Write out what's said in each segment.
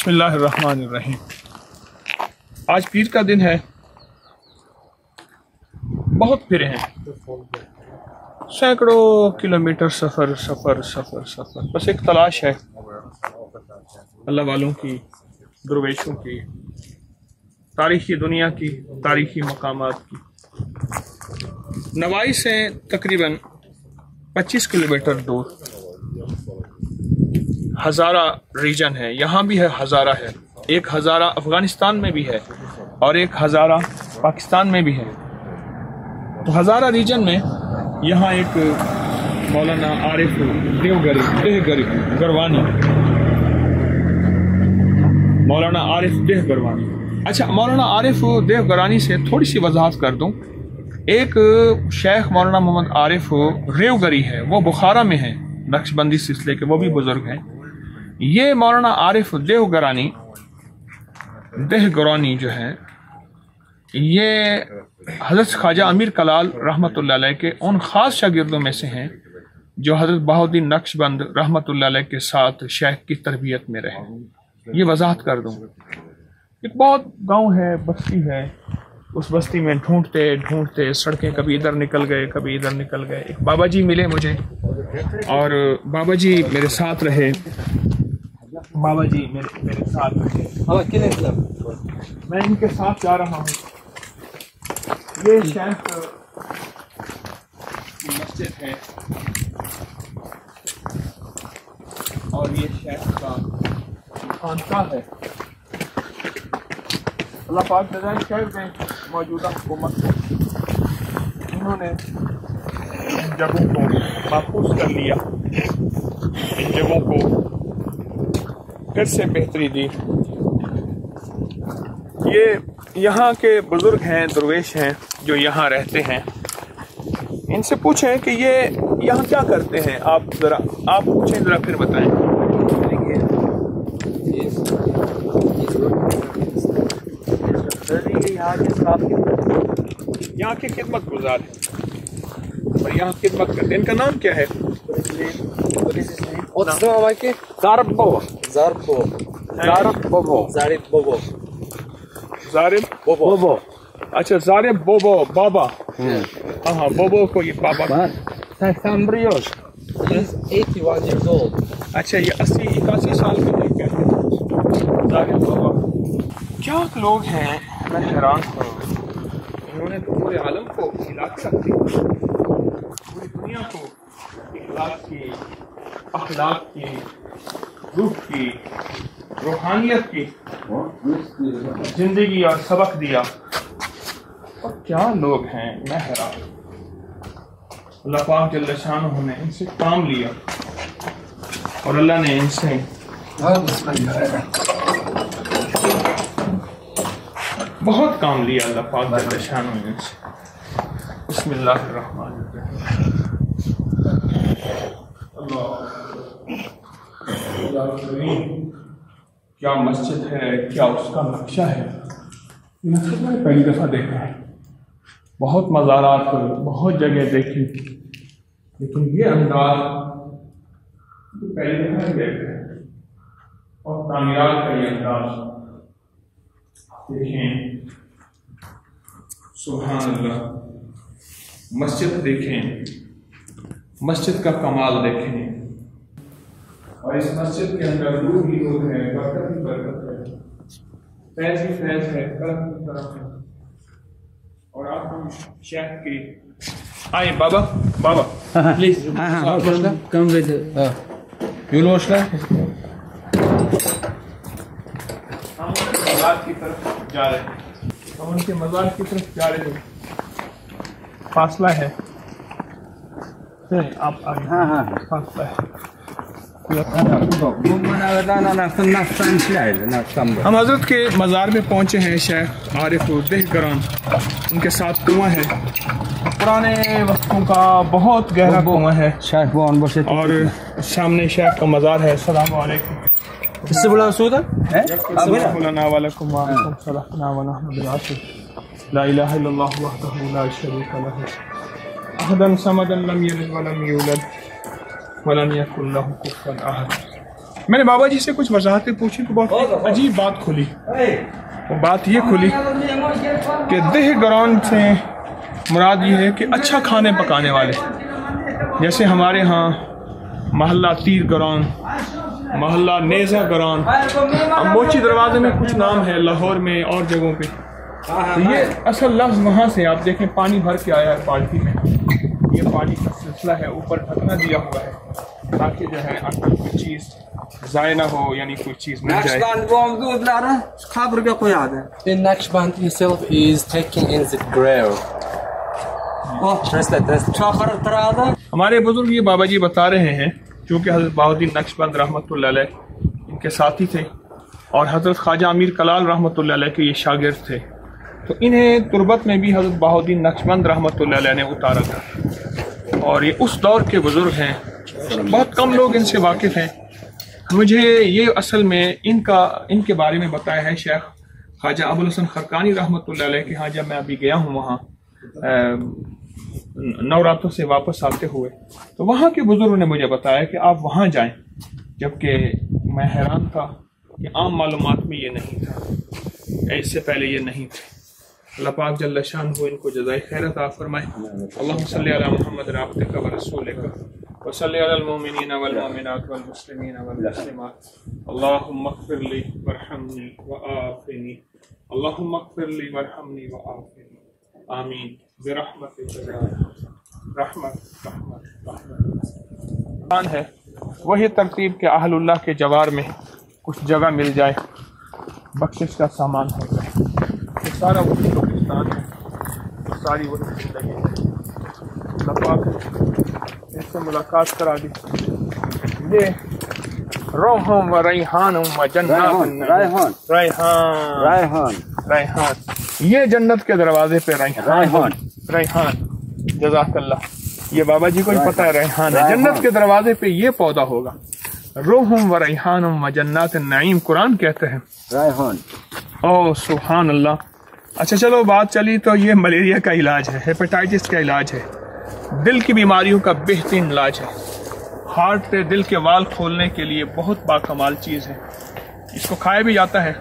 बिस्मिल्लाहिर्रहमानिर्रहीम। आज पीर का दिन है। बहुत फिरे हैं, सैकड़ों किलोमीटर सफ़र सफ़र सफ़र सफ़र, बस एक तलाश है अल्लाह वालों की, दरवेशों की, तारीख़ी दुनिया की, तारीख़ी मकामात की। नवाई से तकरीबन 25 किलोमीटर दूर हज़ारा रीजन है। यहाँ भी है, हज़ारा है। एक हज़ारा अफ़गानिस्तान में भी है और एक हज़ारा पाकिस्तान में भी है। तो हज़ारा रीजन में यहाँ एक मौलाना आरिफ गरवानी, मौलाना आरिफ देह गरवानी। अच्छा, मौलाना आरिफ देह गरवानी से थोड़ी सी वजाहत कर दूँ। एक शेख मौलाना मोहम्मद आरिफ रेवगरी है, वो बुखारा में है, नक्शबंदी सिलसिले के, वो भी बुजुर्ग हैं। ये मौलाना आरिफ देह गरानी जो है, ये हज़रत ख्वाजा अमीर कलाल रहमतुल्लाह अलैह के उन ख़ास शागिर्दों में से हैं जो हज़रत बहाउद्दीन नक्शबंद रहमतुल्लाह अलैह के साथ शेख की तरबियत में रहे। ये वजाहत कर दूँ। एक बहुत गांव है, बस्ती है, उस बस्ती में ढूंढते ढूंढते सड़कें कभी इधर निकल गए, कभी इधर निकल गए। एक बाबा जी मिले मुझे और बाबा जी मेरे साथ रहे। बाबा जी मेरे साथ रहे। मैं इनके साथ जा रहा हूँ। ये शेख की मस्जिद है और ये शेख का खानकाह है। अल्लाह पाक नज़ार शहर में मौजूदा हुकूमत उन्होंने इन जगहों को महफूज कर लिया, इन जगहों को फिर से बेहतरी दी। ये यहाँ के बुजुर्ग हैं, दरवेश हैं जो यहाँ रहते हैं। इनसे पूछें कि ये यहाँ क्या करते हैं। आप पूछें ज़रा, फिर बताएं। यहाँ के खिदमत गुजार हैं और यहाँ खिदमत करते हैं। इनका नाम क्या है? ज़ारिब बोबो। अच्छा, ज़ारिब बोबो बाबा। हाँ, बोबो को ये बाबा। 81 years old. अच्छा, ये 80-81 साल के हैं क्या? ज़ारिब बोबो। क्या लोग हैं, मैं हैरान हूँ। इन्होंने तो पूरे आलम को हिला कर दी, पूरी दुनिया को इखलाक की, अखलाक की, रूह की, रूहानियत की जिंदगी और सबक दिया। और क्या लोग हैं, मैं हैरान। अल्लाह पाक जल्ल शानुहू ने इनसे काम लिया और अल्लाह ने इनसे बहुत काम लिया। अल्लाह पाक जल्ल शानुहू ने इनसे। बिस्मिल्लाहिर्रहमानिर्रहीम। क्या मस्जिद है, क्या उसका नक्शा है। मस्जिद मैंने पहली दफ़ा देखा है। बहुत मज़ारात, बहुत जगह देखी, लेकिन ये अंदाज पहली दफ़ा देखा है। और तामीरात का ये अंदाज देखें, सुभान अल्लाह। मस्जिद देखें, मस्जिद का कमाल देखें। और इस मस्जिद के अंदर नूर ही नूर है, बरकत ही बरकत है, फैज़ ही फैज़ है, करम ही करम है। और आप हम शेख की आए बाबा please Come with you know हम उनके मज़ार की तरफ जा रहे हैं। हम उनके मज़ार की तरफ जा रहे हैं। फासला है, आप आगे। हाँ, फासला है। हम हजरत के मज़ार में पहुँचे हैं। शेख आरिफ देह गरान, उनके साथ कुआं है, पुराने वक्तों का बहुत गहरा कुआं है और सामने शेख का मज़ार है। अस्सलामु अलैकुम। ला इलाहा इल्लल्लाह वहदहु ला शरीका लहु अहदन समदन लम यलिद वलम यूलद वलम यकुल लहु कुफुवन अहद। मैंने बाबा जी से कुछ वजाहतें पूछी तो बहुत अजीब बात खुली। वो बात ये खुली कि देह ग्राउंड से मुराद ये है कि अच्छा खाने पकाने वाले, जैसे हमारे यहाँ मोहल्ला तीर ग्राउंड, मोहल्ला नेज़ा ग्राउंड, मोची दरवाजे में कुछ नाम है, लाहौर में और जगहों पे। तो ये असल लफ्ज़ वहाँ से आप देखें, पानी भर के आया है बाल्टी में, ये पानी का सिलसिला है, ऊपर ढकना दिया हुआ है ताकि जो है अंदर कोई चीज़ ज़ाय ना हो, यानी कोई चीज़ मिल जाए। The Naqshband himself is taken in the grave. हमारे बुजुर्ग ये बाबा जी बता रहे हैं, क्योंकि हज़रत बहाउद्दीन नक्शबंद रहमतुल्लाह अलैह इनके साथी थे और हज़रत ख्वाजा अमीर कलाल रहमतुल्लाह अलैह के ये शागिर्द थे, तो इन्हें तुरबत में भी हज़रत बहाउद्दीन नक्शबंद रहमतुल्लाह अलैह ने उतारा था। और ये उस दौर के बुजुर्ग हैं, बहुत कम लोग इनसे वाकिफ़ हैं। मुझे ये असल में इनके बारे में बताया है शेख ख्वाजा अबुल हसन खरकानी रहमतुल्लाह अलैह के यहाँ, जब मैं अभी गया हूँ वहाँ नवरात्रों से वापस आते हुए, तो वहाँ के बुजुर्गों ने मुझे बताया कि आप वहाँ जाएं, जबकि मैं हैरान था कि आम मालूमात में ये नहीं था, इससे पहले ये नहीं थे। अल्लाह पाक जल्ल शानहू इनको जज़ाए खैर अता फरमाए। अल्लाहुम्मा सल्ली अला मुहम्मद अब्दिका व रसूलिका व सल्ली अलल मुमिनीना वल मुमिनात वल मुस्लिमीना वल मुस्लिमात। अल्लाहुम्मा इग़फिरली वरहमनी व आफ़िनी, अल्लाहुम्मा इग़फिरली वरहमनी व आफ़िनी, आमीन बिरहमतिका या रहमत रहमत रहमत। है वही तरतीब के अहलुल्लाह के जवार में कुछ जगह मिल जाए, बख्शिश का सामान हो जाए। ये सारा वही पाकिस्तान है, सारी वही जिंदगी है। इससे मुलाकात करा दी। ये रोहम व रैहान व जन्नत, रैहान ये जन्नत के दरवाजे पे रैहान जज़ाकल्लाह। ये बाबा जी को ही पता है रैहान है, जन्नत के दरवाजे पे ये पौधा होगा। रोहम व रैहान व जन्नत नईम कुरान कहते हैं रैहान। ओह सुभान अल्लाह। अच्छा चलो बात चली, तो ये मलेरिया का इलाज है, हेपेटाइटिस का इलाज है, दिल की बीमारियों का बेहतरीन इलाज है, हार्ट पे दिल के वाल खोलने के लिए बहुत बाकमाल चीज़ है। इसको खाया भी जाता है,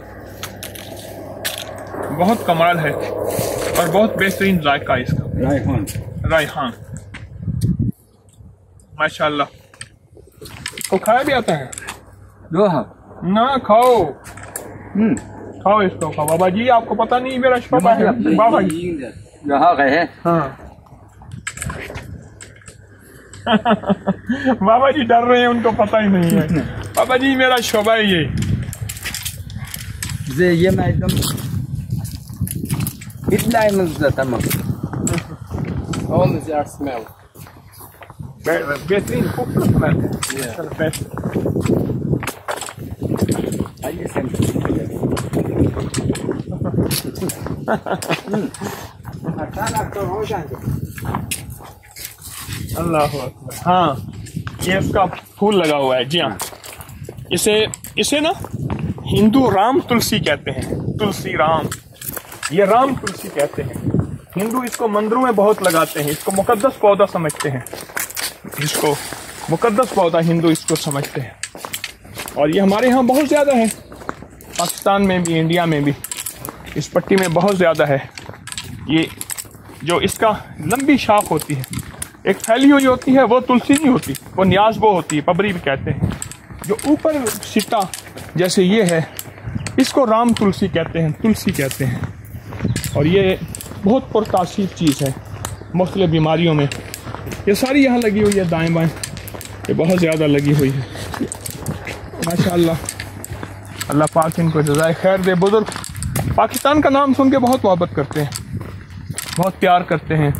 बहुत कमाल है और बहुत बेहतरीन जायका इसका। रायहान माशाल्लाह, इसको खाया भी आता है ना? खाओ खाओ इसको, खाओ। बाबा जी आपको पता नहीं मेरा शोबा है बाबा जी। हाँ बाबा जी डर रहे हैं, उनको पता ही नहीं है। बाबा जी मेरा शोबा है ये मैं एकदम स्मेल बेहतरीन खूबसूरत स्मेल अल्लाह अकबर। हाँ ये इसका फूल लगा हुआ है जी। हाँ इसे ना हिंदू राम तुलसी कहते हैं, तुलसी राम, ये राम तुलसी कहते हैं। हिंदू इसको मंदिरों में बहुत लगाते हैं, इसको मुकद्दस पौधा समझते हैं, इसको मुकद्दस पौधा हिंदू इसको समझते हैं। और ये हमारे यहाँ बहुत ज़्यादा है, पाकिस्तान में भी, इंडिया में भी, इस पट्टी में बहुत ज़्यादा है। ये जो इसका लंबी शाख होती है, एक फैली हुई होती है, वो तुलसी नहीं होती, वो न्याज़बो होती है, पबरी भी कहते हैं। जो ऊपर सिट्टा जैसे ये है, इसको राम तुलसी कहते हैं, तुलसी कहते हैं। और ये बहुत पुरतासीर चीज़ है मुख्तलिफ बीमारियों में। ये सारी यहाँ लगी हुई है, दाएं बाएं, ये बहुत ज़्यादा लगी हुई है माशाअल्लाह। अल्लाह पाक इनको जज़ाए खैर दे। बुजुर्ग पाकिस्तान का नाम सुन के बहुत मोहब्बत करते हैं, बहुत प्यार करते हैं,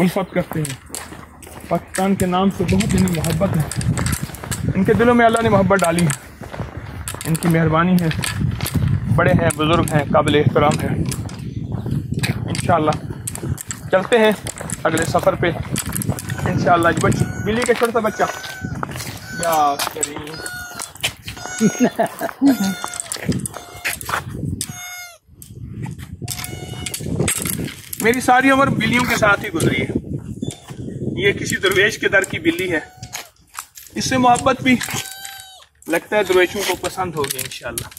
उल्फत करते हैं। पाकिस्तान के नाम से बहुत इन्हें मोहब्बत है, इनके दिलों में अल्लाह ने मोहब्बत डाली है, इनकी मेहरबानी है। बड़े हैं, बुजुर्ग हैं, काबिल एहतराम है। इंशाअल्लाह चलते हैं अगले सफ़र पे इंशाअल्लाह। बिल्ली के छोटा सा बच्चा या करीम मेरी सारी उम्र बिल्लियों के साथ ही गुजरी है। ये किसी दरवेश के दर की बिल्ली है, इससे मोहब्बत भी लगता है द्रोवेशों को पसंद होगी इंशाल्लाह।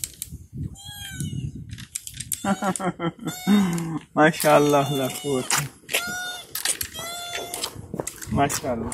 माशाल्लाह माशाल्लाह माशाल्लाह।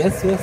Yes, yes.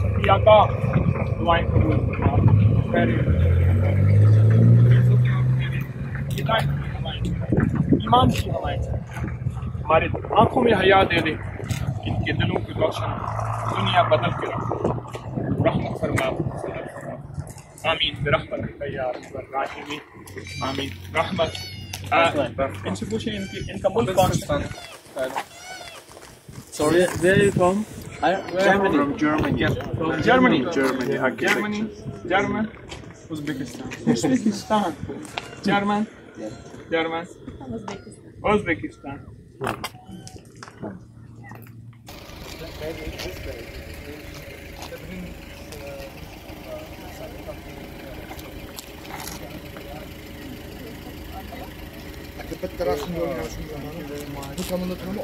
सफिया का दुआएं कबूल ईमान की हवाएं हमारे आंखों में हया दे दे, इनके दिलों की रोशन दुनिया बदल के रखो, रहमत फरमा। आमीन बिरहमत या रब्बल राहिमीन। आमीन रहमत। इनसे पूछें इनका मुल्क कौन सा? Sorry, where are you from? Germany. From Germany. Yeah. From Germany. Germany. Germany. German. Uzbekistan. Uzbekistan. German. German. Uzbekistan. Köpek tarafını görmüyorsun zamanı. Bu tanımda tanımı